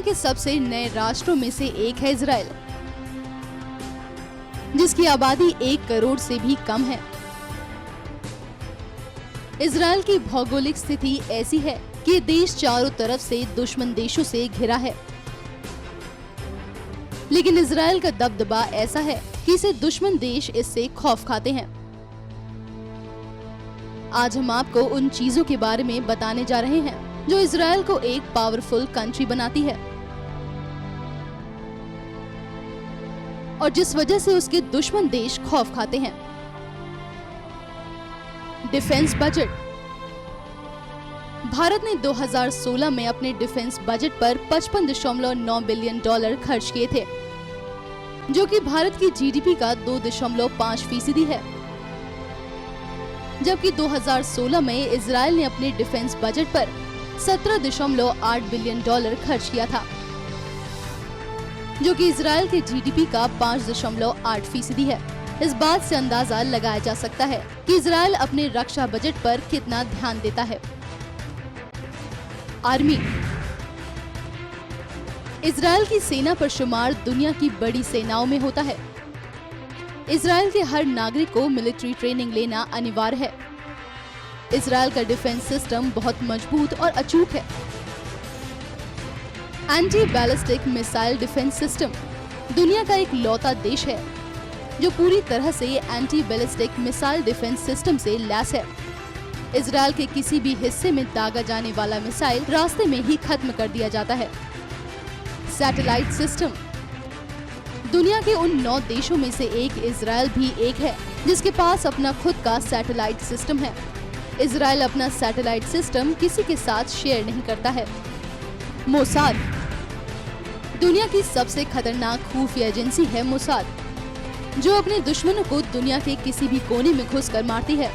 के सबसे नए राष्ट्रों में से एक है इजराइल, जिसकी आबादी 1 करोड़ से भी कम है। इजराइल की भौगोलिक स्थिति ऐसी है कि देश चारों तरफ से दुश्मन देशों से घिरा है, लेकिन इजराइल का दबदबा ऐसा है कि इसे दुश्मन देश इससे खौफ खाते हैं। आज हम आपको उन चीजों के बारे में बताने जा रहे हैं जो इजराइल को एक पावरफुल कंट्री बनाती है और जिस वजह से उसके दुश्मन देश खौफ खाते हैं। Defence budget. भारत ने 2016 में अपने डिफेंस बजट पर $55.9 बिलियन खर्च किए थे, जो कि भारत की जीडीपी का 2.5% है। जबकि 2016 में इजराइल ने अपने डिफेंस बजट पर $17.8 बिलियन खर्च किया था, जो कि इजराइल के जीडीपी का 5.8% है। इस बात से अंदाजा लगाया जा सकता है कि इजराइल अपने रक्षा बजट पर कितना ध्यान देता है। आर्मी। इजराइल की सेना पर शुमार दुनिया की बड़ी सेनाओं में होता है। इजराइल के हर नागरिक को मिलिट्री ट्रेनिंग लेना अनिवार्य है। इजराइल का डिफेंस सिस्टम बहुत मजबूत और अचूक है। Anti ballistic missile defence system दुनिया का एक लौता देश है जो पूरी तरह से anti ballistic missile defence system से लैस है। इजराइल के किसी भी हिस्से में दागा जाने वाला मिसाइल रास्ते में ही खत्म कर दिया जाता है। Satellite system. दुनिया के उन 9 देशों में से एक इजराइल भी एक है जिसके पास अपना खुद का सैटेलाइट सिस्टम है। इजराइल अपना सैटेलाइट सिस्टम किसी के साथ शेयर नहीं करता है। मोसाद। दुनिया की सबसे खतरनाक खुफिया एजेंसी है मोसाद, जो अपने दुश्मनों को दुनिया के किसी भी कोने में घुसकर मारती है।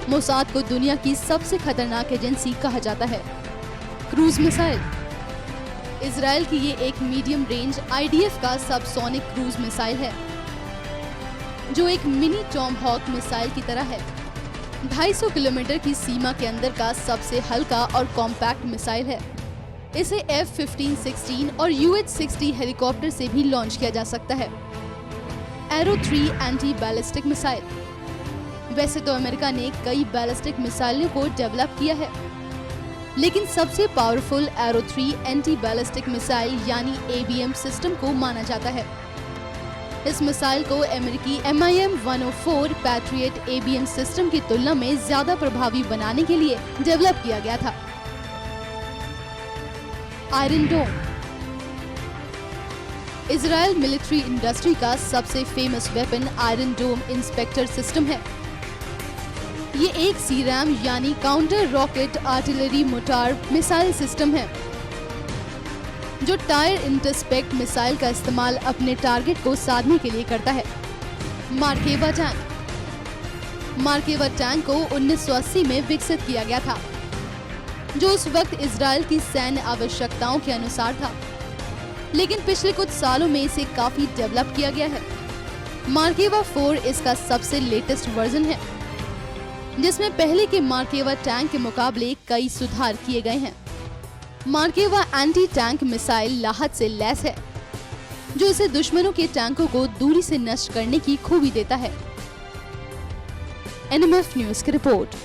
मोसाद को दुनिया की सबसे खतरनाक एजेंसी कहा जाता है। Cruise missile. इजराइल की ये एक मीडियम रेंज आईडीएफ का सबसोनिक क्रूज मिसाइल है, जो एक मिनी टॉमहॉक मिसाइल की तरह है। 250 किलोमीटर की सीमा के अंदर का सबसे हल्का और कॉम्पैक्ट मिसाइल है। इसे F-15-16 और UH-60 हेलीकॉप्टर से भी लॉन्च किया जा सकता है। Arrow 3 anti ballistic missile. वैसे तो अमेरिका ने कई बैलिस्टिक मिसाइलों को डेवलप किया है, लेकिन सबसे powerful arrow 3 anti ballistic missile यानी ABM सिस्टम को माना जाता है। इस मिसाइल को अमेरिकी MIM-104 पैट्रियट ABM सिस्टम की तुलना में ज्यादा प्रभावी बनाने के लिए डेवलप किया गया था। आयरन डोम। इजराइल मिलिट्री इंडस्ट्री का सबसे फेमस वेपन आयरन डोम इंस्पेक्टर सिस्टम है। ये एक CRAM यानी counter rocket artillery motor missile system है, जो टायर इंटरसेप्ट मिसाइल का इस्तेमाल अपने टारगेट को साधने के लिए करता है। मार्केवा टैंक। मार्केवा टैंक को 1980 में विकसित किया गया था, जो उस वक्त इजराइल की सैन्य आवश्यकताओं के अनुसार था, लेकिन पिछले कुछ सालों में इसे काफी डेवलप किया गया है। मार्केवा 4 इसका सबसे लेटेस्ट वर्जन है, जिसमें पहले के मार्केवा टैंक के मुकाबले कई सुधार किए गए हैं। मार्केवा एंटी टैंक मिसाइल लाहत से लैस है, जो इसे दुश्मनों के टैंकों को दूरी से नष्ट करने की खूबी देता है। NMF न्यूज की रिपोर्ट।